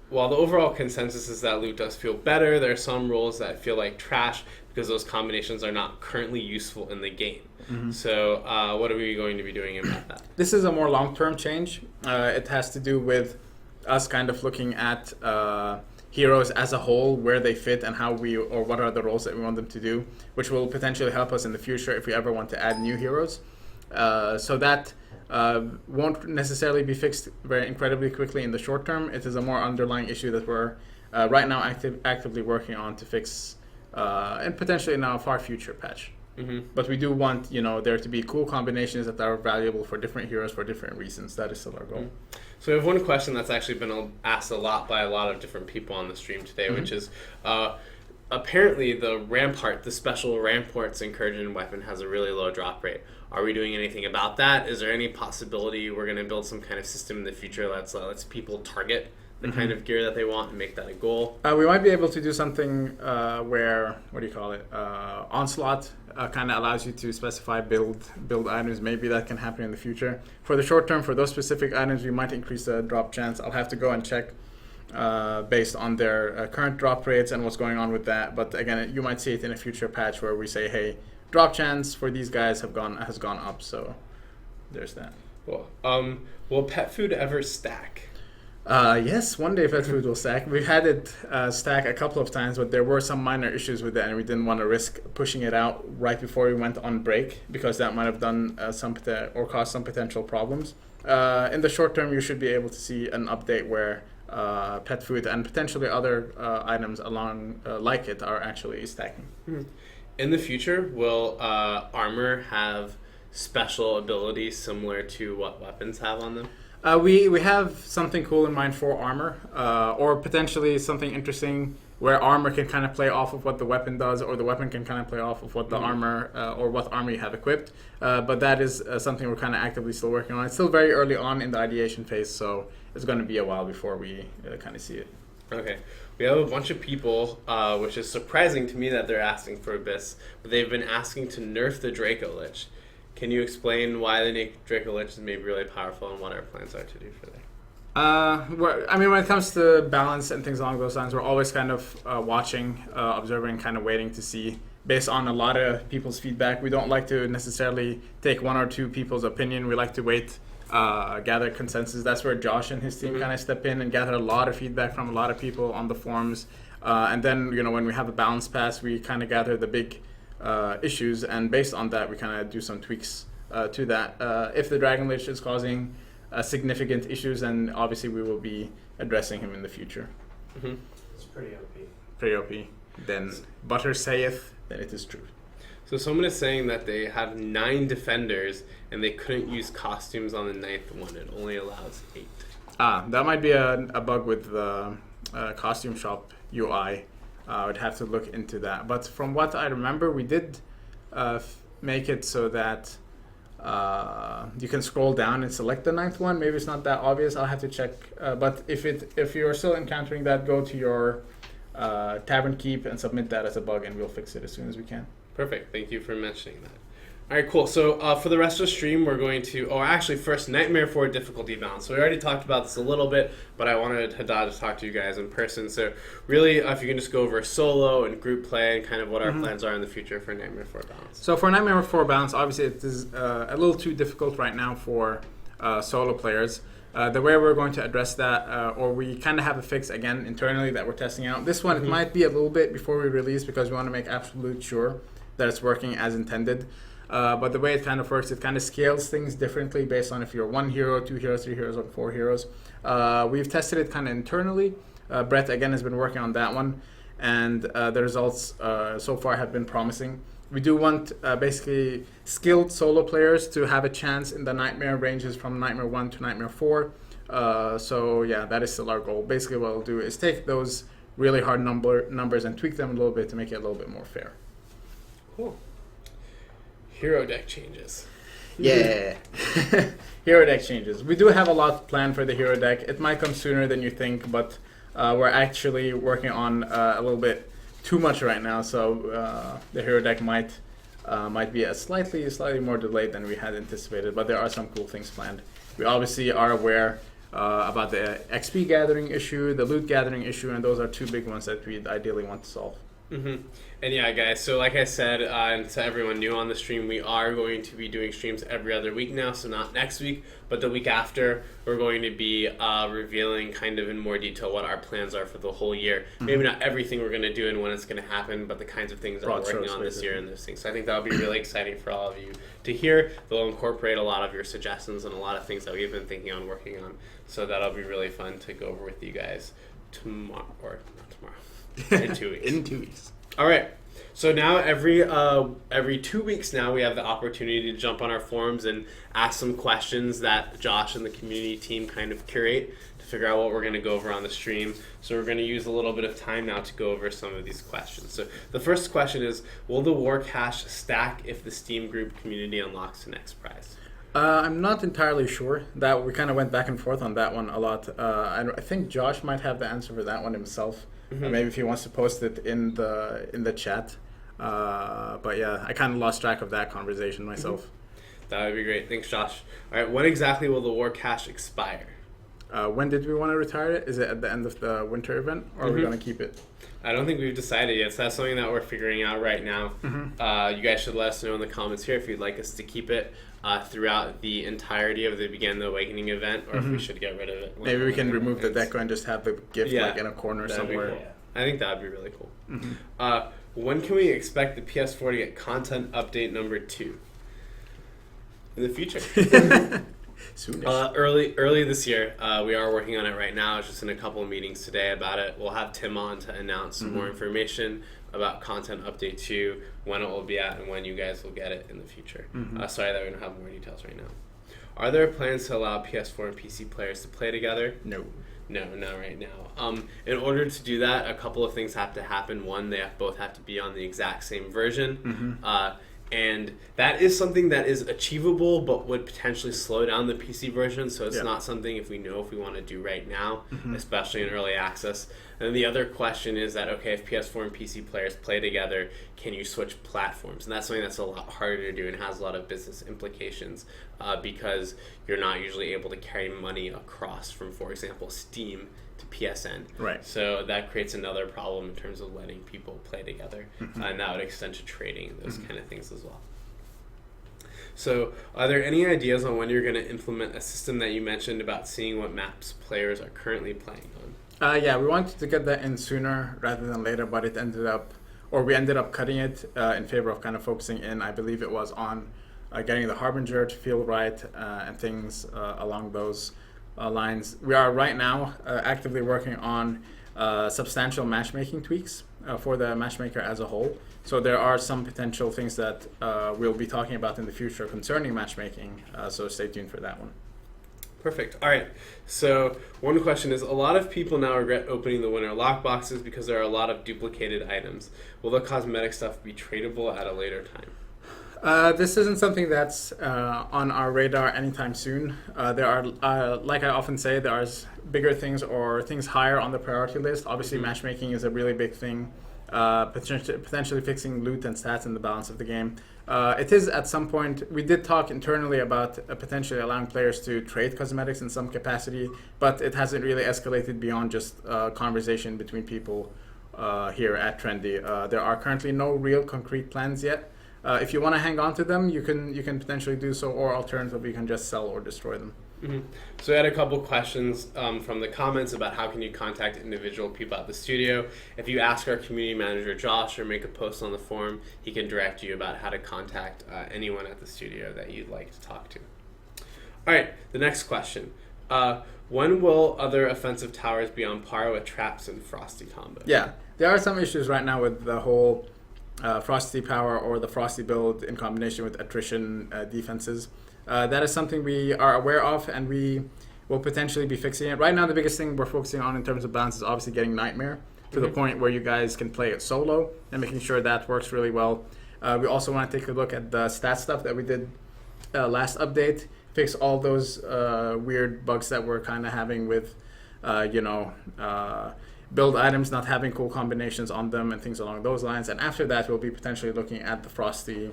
while the overall consensus is that loot does feel better, there are some roles that feel like trash because those combinations are not currently useful in the game. So what are we going to be doing about that? This is a more long-term change. It has to do with us kind of looking at heroes as a whole, where they fit and how or what are the roles that we want them to do, which will potentially help us in the future if we ever want to add new heroes. So that won't necessarily be fixed very incredibly quickly in the short term. It is a more underlying issue that we're right now actively working on to fix and potentially in a far future patch. But we do want there to be cool combinations that are valuable for different heroes for different reasons. That is still our goal. So we have one question that's actually been asked a lot by a lot of different people on the stream today, which is apparently the Rampart, the special Rampart's Incursion weapon, has a really low drop rate. Are we doing anything about that? Is there any possibility we're going to build some kind of system in the future that lets people target the kind of gear that they want and make that a goal? We might be able to do something where, Onslaught kind of allows you to specify build items. Maybe that can happen in the future. For the short term, for those specific items, we might increase the drop chance. I'll have to go and check based on their current drop rates and what's going on with that. But again, you might see it in a future patch where we say, hey, drop chance for these guys has gone up. So there's that. Cool. Will pet food ever stack? Yes, one day pet food will stack. We've had it stack a couple of times, but there were some minor issues with it, and we didn't want to risk pushing it out right before we went on break because that might have done or caused some potential problems. In the short term, you should be able to see an update where pet food and potentially other items along like it are actually stacking. In the future, will armor have special abilities similar to what weapons have on them? We have something cool in mind for armor, or potentially something interesting where armor can kind of play off of what the weapon does, or the weapon can kind of play off of what the armor or what armor you have equipped. But that is something we're kind of actively still working on. It's still very early on in the ideation phase, so it's going to be a while before we kind of see it. Okay. We have a bunch of people, which is surprising to me that they're asking for Abyss, but they've been asking to nerf the Draco Lich. Can you explain why the Draco Lich is maybe really powerful and what our plans are to do for that? When it comes to balance and things along those lines, we're always kind of watching, observing, kind of waiting to see based on a lot of people's feedback. We don't like to necessarily take one or two people's opinion. We like to wait, gather consensus. That's where Josh and his team kind of step in and gather a lot of feedback from a lot of people on the forums. And then, when we have a balance pass, we kind of gather the big issues, and based on that, we kind of do some tweaks to that. If the Dragon Lich is causing significant issues, then obviously we will be addressing him in the future. It's pretty OP. Pretty OP. Then Butter saith that it is true. So someone is saying that they have 9 defenders and they couldn't use costumes on the 9th one. It only allows 8. That might be a bug with the costume shop UI. I would have to look into that. But from what I remember, we did make it so that you can scroll down and select the 9th one. Maybe it's not that obvious. I'll have to check. But if you're still encountering that, go to your Tavern Keep and submit that as a bug, and we'll fix it as soon as we can. Perfect. Thank you for mentioning that. All right, cool. So for the rest of the stream, we're going to... first, Nightmare 4 difficulty balance. So we already talked about this a little bit, but I wanted Haddad to talk to you guys in person. So really, if you can just go over solo and group play and kind of what our plans are in the future for Nightmare 4 balance. So for Nightmare 4 balance, obviously it is a little too difficult right now for solo players. The way we're going to address that, or we kind of have a fix again internally that we're testing out. This one, it might be a little bit before we release because we want to make absolute sure that it's working as intended. But the way it kind of works, it kind of scales things differently based on if you're 1 hero, 2 heroes, 3 heroes, or 4 heroes. We've tested it kind of internally. Brett, again, has been working on that one. And the results so far have been promising. We do want basically skilled solo players to have a chance in the Nightmare ranges from Nightmare 1 to Nightmare 4. So yeah, that is still our goal. Basically what we'll do is take those really hard numbers and tweak them a little bit to make it a little bit more fair. Cool. Hero deck changes. Yeah. Hero deck changes. We do have a lot planned for the hero deck. It might come sooner than you think, but we're actually working on a little bit too much right now, so the hero deck might be a slightly more delayed than we had anticipated, but there are some cool things planned. We obviously are aware about the XP gathering issue, the loot gathering issue, and those are two big ones that we ideally want to solve. Mm-hmm. And yeah, guys, so like I said, and to everyone new on the stream, we are going to be doing streams every other week now, so not next week, but the week after, we're going to be revealing kind of in more detail what our plans are for the whole year. Mm-hmm. Maybe not everything we're going to do and when it's going to happen, but the kinds of things that we're working on this year and those things. So I think that'll be really exciting for all of you to hear. They'll incorporate a lot of your suggestions and a lot of things that we've been thinking on working on. So that'll be really fun to go over with you guys tomorrow, or not tomorrow, in 2 weeks. In 2 weeks. All right. So now every 2 weeks now we have the opportunity to jump on our forums and ask some questions that Josh and the community team kind of curate to figure out what we're going to go over on the stream. So we're going to use a little bit of time now to go over some of these questions. So the first question is, will the war cache stack if the Steam group community unlocks the next prize? I'm not entirely sure. That we kind of went back and forth on that one a lot. And I think Josh might have the answer for that one himself. Mm-hmm. Maybe if he wants to post it in the chat. But yeah, I kind of lost track of that conversation myself. Mm-hmm. That would be great. Thanks, Josh. All right, when exactly will the war cache expire? When did we want to retire it? Is it at the end of the winter event, or are we going to keep it? I don't think we've decided yet, so that's something that we're figuring out right now. Mm-hmm. You guys should let us know in the comments here if you'd like us to keep it throughout the entirety of the Begin the Awakening event, or if we should get rid of it. Maybe we can remove the deco and just have the gift like in a corner somewhere. Cool. I think that would be really cool. Mm-hmm. When can we expect the PS4 to get content update number 2? In the future. Early this year. We are working on it right now. It's just in a couple of meetings today about it. We'll have Tim on to announce some more information about content update 2, when it will be at, and when you guys will get it in the future. Sorry that we don't have more details right now. Are there plans to allow PS4 and PC players to play together? No. No, not right now. In order to do that, a couple of things have to happen. One, they both have to be on the exact same version. And that is something that is achievable, but would potentially slow down the PC version. So it's not something if we want to do right now, especially in early access. And the other question is that, okay, if PS4 and PC players play together, can you switch platforms? And that's something that's a lot harder to do and has a lot of business implications because you're not usually able to carry money across from, for example, Steam to PSN. Right. So that creates another problem in terms of letting people play together. And that would extend to trading and those kind of things as well. So are there any ideas on when you're going to implement a system that you mentioned about seeing what maps players are currently playing on? Yeah, we wanted to get that in sooner rather than later, but we ended up cutting it in favor of kind of focusing in, I believe it was on getting the Harbinger to feel right and things along those lines. We are right now actively working on substantial matchmaking tweaks for the matchmaker as a whole. So there are some potential things that we'll be talking about in the future concerning matchmaking, so stay tuned for that one. Perfect. All right. So one question is, a lot of people now regret opening the winter lockboxes because there are a lot of duplicated items. Will the cosmetic stuff be tradable at a later time? This isn't something that's on our radar anytime soon. There are, like I often say, there are bigger things or things higher on the priority list. Obviously, matchmaking is a really big thing. Potentially fixing loot and stats in the balance of the game. It is at some point, we did talk internally about potentially allowing players to trade cosmetics in some capacity, but it hasn't really escalated beyond just conversation between people here at Trendy. There are currently no real concrete plans yet. If you want to hang on to them, you can potentially do so, or alternatively, you can just sell or destroy them. Mm-hmm. So we had a couple questions from the comments about how can you contact individual people at the studio. If you ask our community manager Josh or make a post on the forum, he can direct you about how to contact anyone at the studio that you'd like to talk to. All right, the next question. When will other offensive towers be on par with traps and frosty combo? Yeah, there are some issues right now with the whole frosty power or the frosty build in combination with attrition defenses. That is something we are aware of, and we will potentially be fixing it. Right now, the biggest thing we're focusing on in terms of balance is obviously getting Nightmare to the point where you guys can play it solo and making sure that works really well. We also want to take a look at the stat stuff that we did last update, fix all those weird bugs that we're kind of having with, build items not having cool combinations on them and things along those lines. And after that, we'll be potentially looking at the frosty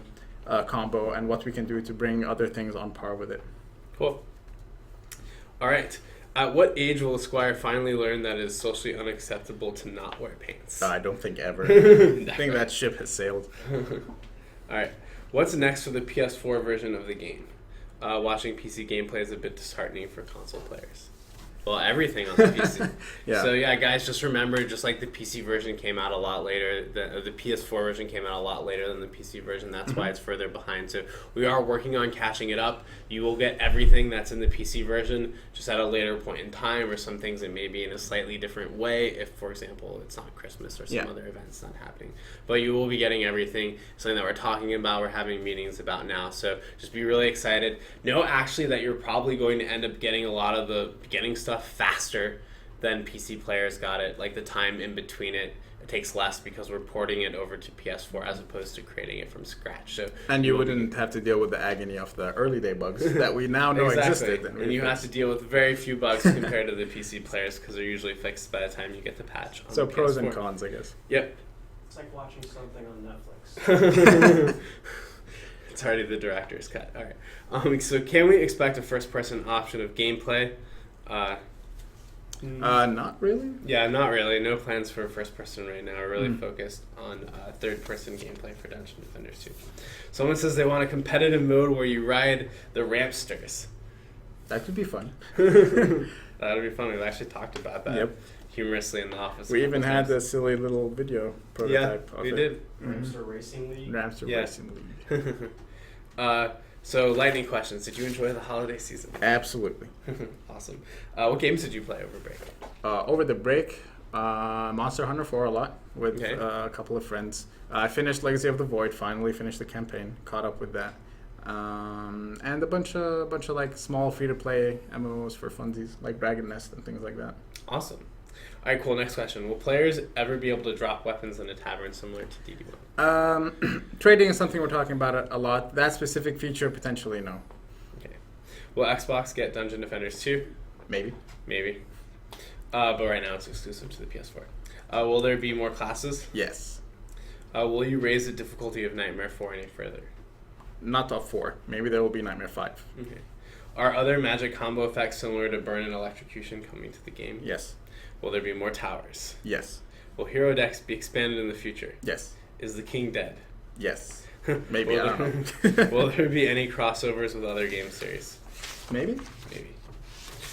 combo and what we can do to bring other things on par with it. Cool. All right. At what age will a squire finally learn that it is socially unacceptable to not wear pants? I don't think ever. I think that ship has sailed. All right. What's next for the PS4 version of the game? Watching PC gameplay is a bit disheartening for console players. Well, everything on the PC. Yeah. So yeah, guys, just remember, just like the PC version came out a lot later, the PS4 version came out a lot later than the PC version. That's why it's further behind. So we are working on catching it up. You will get everything that's in the PC version, just at a later point in time, or some things that may be in a slightly different way. If, for example, it's not Christmas or some other event's not happening, but you will be getting everything. Something that we're talking about, we're having meetings about now. So just be really excited. Know actually that you're probably going to end up getting a lot of the beginning stuff faster than PC players got it. Like the time in between it takes less because we're porting it over to PS4 as opposed to creating it from scratch. So and you wouldn't have to deal with the agony of the early day bugs that we now know existed. And you have to deal with very few bugs compared to the PC players because they're usually fixed by the time you get the patch on so the pros PS4. and cons, I guess. Yep. It's like watching something on Netflix. It's already the director's cut. All right. So can we expect a first-person option of gameplay? Not really. Yeah, not really. No plans for first person right now. We're really focused on third person gameplay for Dungeon Defenders 2. Someone says they want a competitive mode where you ride the Rampsters. That could be fun. That would be fun. We've actually talked about that humorously in the office. We even had a silly little video prototype of we it. did. Ramster Racing League. Ramster Racing League. So, lightning questions. Did you enjoy the holiday season? Absolutely. Awesome. What games did you play over break? Over the break, Monster Hunter 4 a lot with a couple of friends. I finished Legacy of the Void, finally finished the campaign, caught up with that. And a bunch of like small free-to-play MMOs for funsies, like Dragon Nest and things like that. Awesome. All right, cool. Next question. Will players ever be able to drop weapons in a tavern similar to DD1? Trading is something we're talking about a lot. That specific feature, potentially, no. Okay. Will Xbox get Dungeon Defenders 2? Maybe. Maybe. But right now it's exclusive to the PS4. Will there be more classes? Yes. Will you raise the difficulty of Nightmare 4 any further? Not top 4. Maybe there will be Nightmare 5. Okay. Are other magic combo effects similar to Burn and Electrocution coming to the game? Yes. Will there be more towers? Yes. Will Hero Decks be expanded in the future? Yes. Is the king dead? Yes. Maybe, I don't know. Will there be any crossovers with other game series? Maybe. Maybe.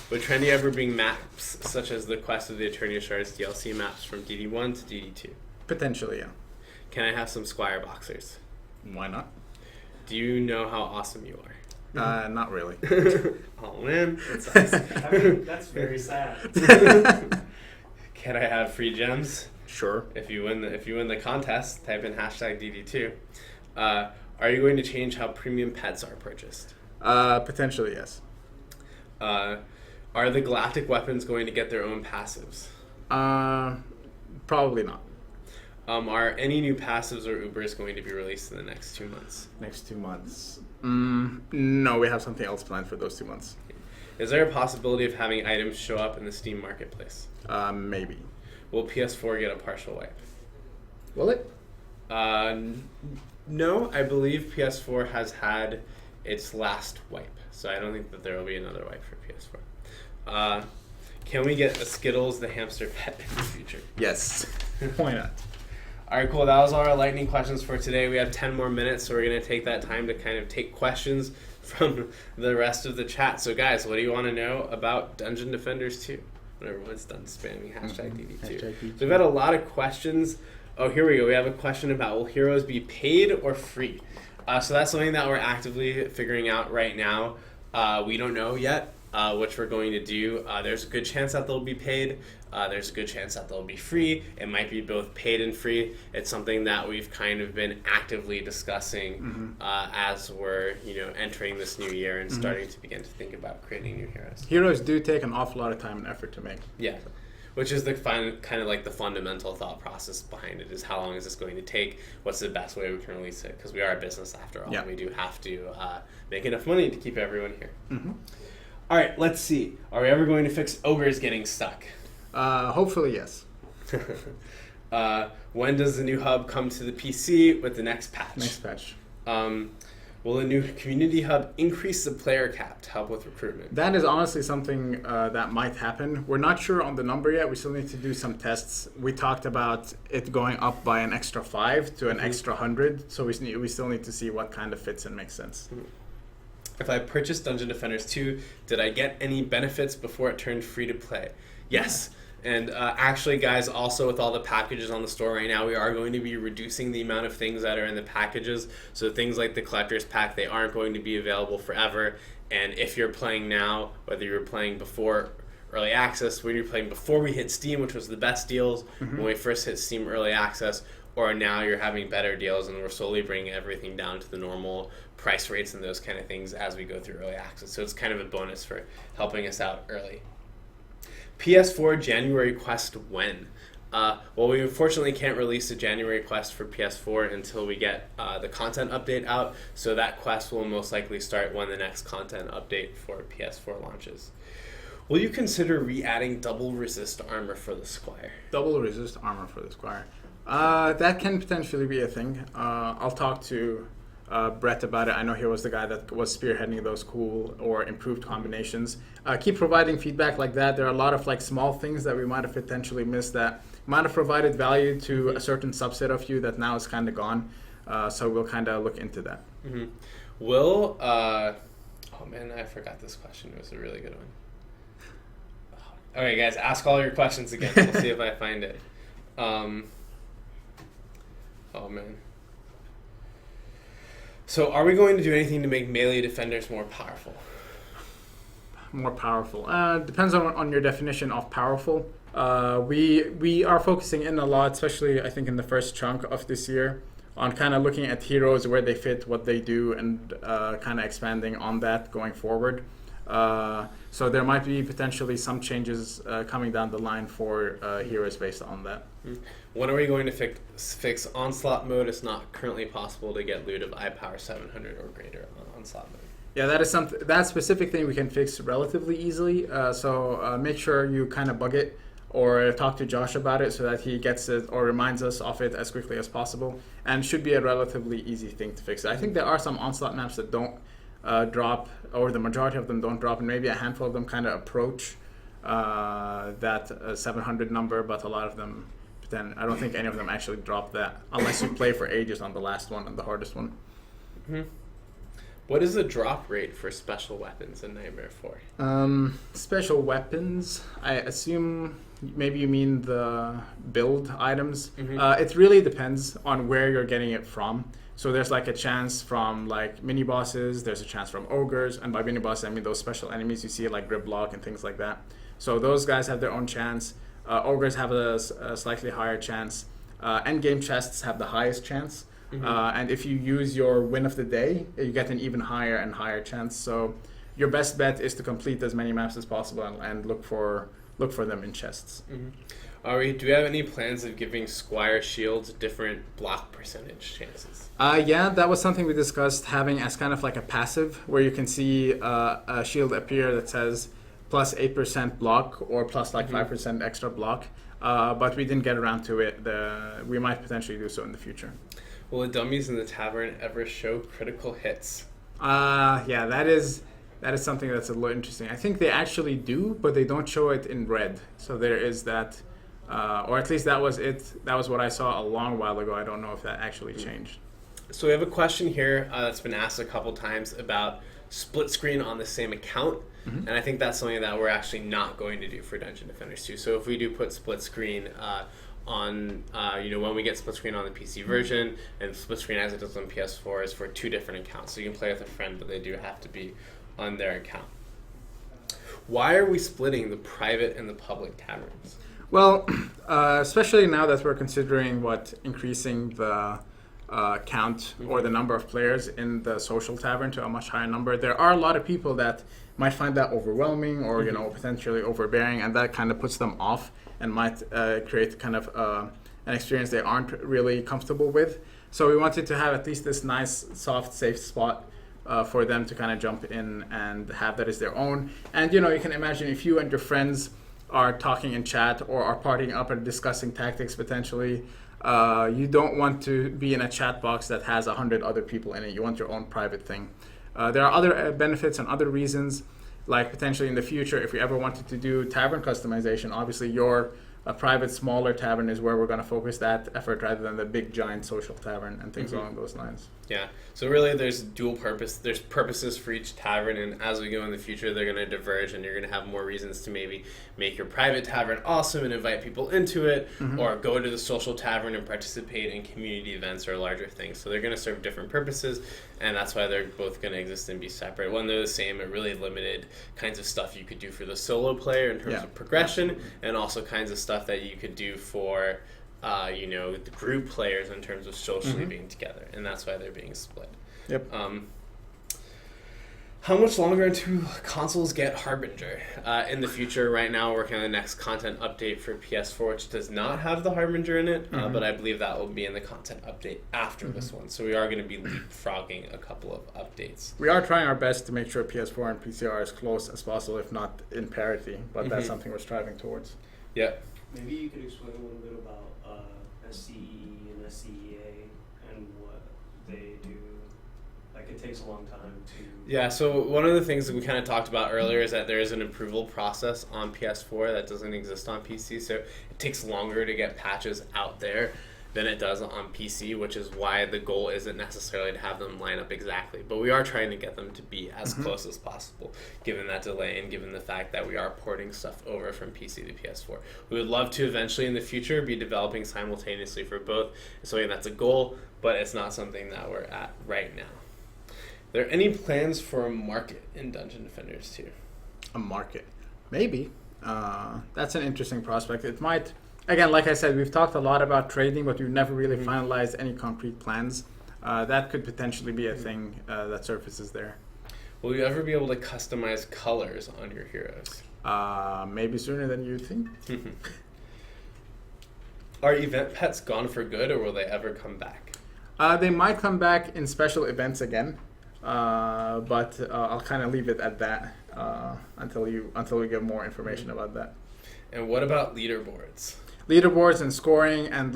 Would Trendy ever bring maps such as the Quest of the Eternia Shards DLC maps from DD1 to DD2? Potentially, yeah. Can I have some Squire boxers? Why not? Do you know how awesome you are? Not really. Oh man, that sucks. I mean, that's very sad. Can I have free gems? Sure. If you win the contest, type in #DD2. Are you going to change how premium pets are purchased? Potentially, yes. Are the Galactic weapons going to get their own passives? Probably not. Are any new passives or Ubers going to be released in the next 2 months? Next 2 months. No, we have something else planned for those 2 months. Is there a possibility of having items show up in the Steam Marketplace? Maybe. Will PS4 get a partial wipe? Will it? No, I believe PS4 has had its last wipe, so I don't think that there will be another wipe for PS4. Can we get a Skittles the hamster pet in the future? Yes. Why not? All right, cool. That was all our lightning questions for today. We have 10 more minutes, so we're going to take that time to kind of take questions from the rest of the chat. So guys, what do you want to know about Dungeon Defenders 2? When everyone's done spamming hashtag DD2. So we've had a lot of questions. Oh, here we go. We have a question about, will heroes be paid or free? So that's something that we're actively figuring out right now. We don't know yet which we're going to do. There's a good chance that they'll be paid. There's a good chance that they'll be free. It might be both paid and free. It's something that we've kind of been actively discussing as we're entering this new year and starting to begin to think about creating new heroes. Heroes do take an awful lot of time and effort to make. Yeah. Which is the kind of like the fundamental thought process behind it, is how long is this going to take? What's the best way we can release it? Because we are a business after all. Yeah. We do have to make enough money to keep everyone here. Mm-hmm. All right, let's see. Are we ever going to fix ogres getting stuck? Hopefully, yes. When does the new hub come to the PC with the next patch? Next patch. Will a new community hub increase the player cap to help with recruitment? That is honestly something that might happen. We're not sure on the number yet. We still need to do some tests. We talked about it going up by an extra 5 to an extra 100. So we still need to see what kind of fits and makes sense. If I purchased Dungeon Defenders 2, did I get any benefits before it turned free to play? Yes. And actually, guys, also with all the packages on the store right now, we are going to be reducing the amount of things that are in the packages. So things like the Collector's Pack, they aren't going to be available forever. And if you're playing now, whether you're playing before Early Access, when you're playing before we hit Steam, which was the best deals when we first hit Steam Early Access, or now you're having better deals, and we're slowly bringing everything down to the normal price rates and those kind of things as we go through Early Access. So it's kind of a bonus for helping us out early. PS4 January Quest when? Well, we unfortunately can't release a January Quest for PS4 until we get the content update out, so that quest will most likely start when the next content update for PS4 launches. Will you consider re-adding double resist armor for the Squire? Double resist armor for the Squire. That can potentially be a thing. I'll talk to Brett about it. I know he was the guy that was spearheading those cool or improved combinations. Keep providing feedback like that. There are a lot of small things that we might have potentially missed that might have provided value to a certain subset of you that now is kind of gone. So we'll kind of look into that. Mm-hmm. Will, oh man, I forgot this question. It was a really good one. Okay, guys, ask all your questions again. We'll see if I find it. Oh man. So are we going to do anything to make melee defenders more powerful? More powerful. Depends on your definition of powerful. We are focusing in a lot, especially I think in the first chunk of this year, on kind of looking at heroes, where they fit, what they do, and kind of expanding on that going forward. So there might be potentially some changes coming down the line for heroes based on that. When are we going to fix Onslaught mode? It's not currently possible to get loot of iPower 700 or greater on Onslaught mode. Yeah, that is something. That specific thing we can fix relatively easily. So make sure you kind of bug it or talk to Josh about it so that he gets it or reminds us of it as quickly as possible. And should be a relatively easy thing to fix. I think there are some Onslaught maps that don't drop, or the majority of them don't drop, and maybe a handful of them kind of approach that 700 number, but a lot of them, then I don't think any of them actually drop that unless you play for ages on the last one and the hardest one. Mm-hmm. What is the drop rate for special weapons in Nightmare 4? Special weapons, I assume maybe you mean the build items. Mm-hmm. It really depends on where you're getting it from. So there's a chance from mini bosses, there's a chance from ogres, and by mini bosses I mean those special enemies you see like Gridlock and things like that. So those guys have their own chance. Ogres have a slightly higher chance. Endgame chests have the highest chance. Mm-hmm. And if you use your win of the day, you get an even higher and higher chance. So your best bet is to complete as many maps as possible and look for them in chests. Mm-hmm. Do we have any plans of giving Squire shields different block percentage chances? Yeah, that was something we discussed, having as kind of a passive where you can see a shield appear that says plus 8% block or plus 5% extra block. But we didn't get around to it. We might potentially do so in the future. Will the dummies in the tavern ever show critical hits? Yeah, that is something that's a little interesting. I think they actually do, but they don't show it in red. So there is that, or at least that was it. That was what I saw a long while ago. I don't know if that actually changed. So we have a question here that's been asked a couple times about split screen on the same account. And I think that's something that we're actually not going to do for Dungeon Defenders 2. So if we do put split screen on, when we get split screen on the PC version, and split screen as it does on PS4 is for 2 different accounts. So you can play with a friend, but they do have to be on their account. Why are we splitting the private and the public taverns? Well, especially now that we're considering increasing the count or the number of players in the social tavern to a much higher number, there are a lot of people that might find that overwhelming or potentially overbearing, and that kind of puts them off and might create kind of an experience they aren't really comfortable with. So we wanted to have at least this nice, soft, safe spot for them to kind of jump in and have that as their own. And you can imagine if you and your friends are talking in chat or are partying up and discussing tactics potentially, you don't want to be in a chat box that has 100 other people in it. You want your own private thing. There are other benefits and other reasons, like potentially in the future, if we ever wanted to do tavern customization, obviously your private, smaller tavern is where we're going to focus that effort rather than the big, giant social tavern and things along those lines. Yeah. So really there's dual purpose. There's purposes for each tavern, and as we go in the future, they're going to diverge, and you're going to have more reasons to maybe make your private tavern awesome and invite people into it, or go to the social tavern and participate in community events or larger things. So they're going to serve different purposes, and that's why they're both going to exist and be separate. When they're the same, it really limited kinds of stuff you could do for the solo player in terms of progression, and also kinds of stuff that you could do for the group players in terms of socially being together, and that's why they're being split. Yep. How much longer until consoles get Harbinger? In the future, right now, we're working on the next content update for PS4, which does not have the Harbinger in it, but I believe that will be in the content update after this one. So we are going to be leapfrogging a couple of updates. We are trying our best to make sure PS4 and PC are as close as possible, if not in parity, but that's something we're striving towards. Yep. Maybe you could explain a little bit about SCE and SCEA and what they do. Like, it takes a long time to... Yeah, so one of the things that we kind of talked about earlier is that there is an approval process on PS4 that doesn't exist on PC, so it takes longer to get patches out there than it does on PC, which is why the goal isn't necessarily to have them line up exactly. But we are trying to get them to be as close as possible, given that delay and given the fact that we are porting stuff over from PC to PS4. We would love to eventually in the future be developing simultaneously for both. So that's a goal, but it's not something that we're at right now. Are there any plans for a market in Dungeon Defenders 2? A market? Maybe. That's an interesting prospect. It might... Again, like I said, we've talked a lot about trading, but we've never really finalized any concrete plans. That could potentially be a thing that surfaces there. Will you ever be able to customize colors on your heroes? Maybe sooner than you think. Are event pets gone for good, or will they ever come back? They might come back in special events again, but I'll kind of leave it at that until we get more information about that. And what about leaderboards? Leaderboards and scoring and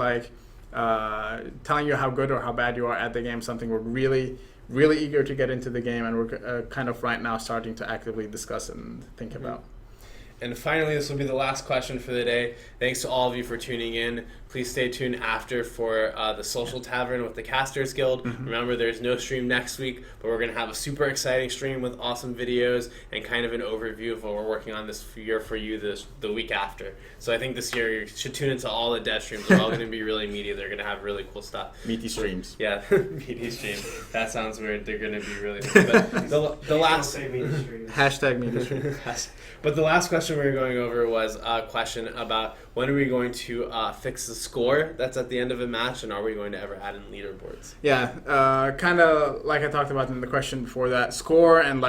telling you how good or how bad you are at the game, something we're really, really eager to get into the game, and we're kind of right now starting to actively discuss and think about. And finally, this will be the last question for the day. Thanks to all of you for tuning in. Please stay tuned after for the Social Tavern with the Casters Guild. Remember, there's no stream next week, but we're going to have a super exciting stream with awesome videos and kind of an overview of what we're working on this year for you the week after. So I think this year you should tune into all the Devstreams. They're all going to be really meaty. They're going to have really cool stuff. Meaty streams. Yeah, meaty stream. That sounds weird. They're going to be really cool. But the last... Hashtag meaty stream. But the last question we were going over was a question about when are we going to fix the score that's at the end of a match, and are we going to ever add in leaderboards? Yeah, kind of like I talked about in the question before that, score and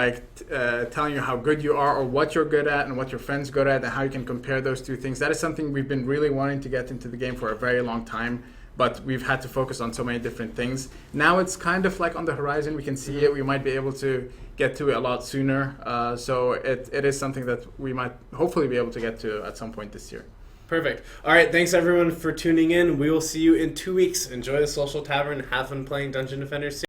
telling you how good you are or what you're good at and what your friend's good at and how you can compare those two things. That is something we've been really wanting to get into the game for a very long time, but we've had to focus on so many different things. Now it's kind of like on the horizon. We can see it. We might be able to get to it a lot sooner. So it is something that we might hopefully be able to get to at some point this year. Perfect. All right, thanks everyone for tuning in. We will see you in 2 weeks. Enjoy the Social Tavern. Have fun playing Dungeon Defenders 2.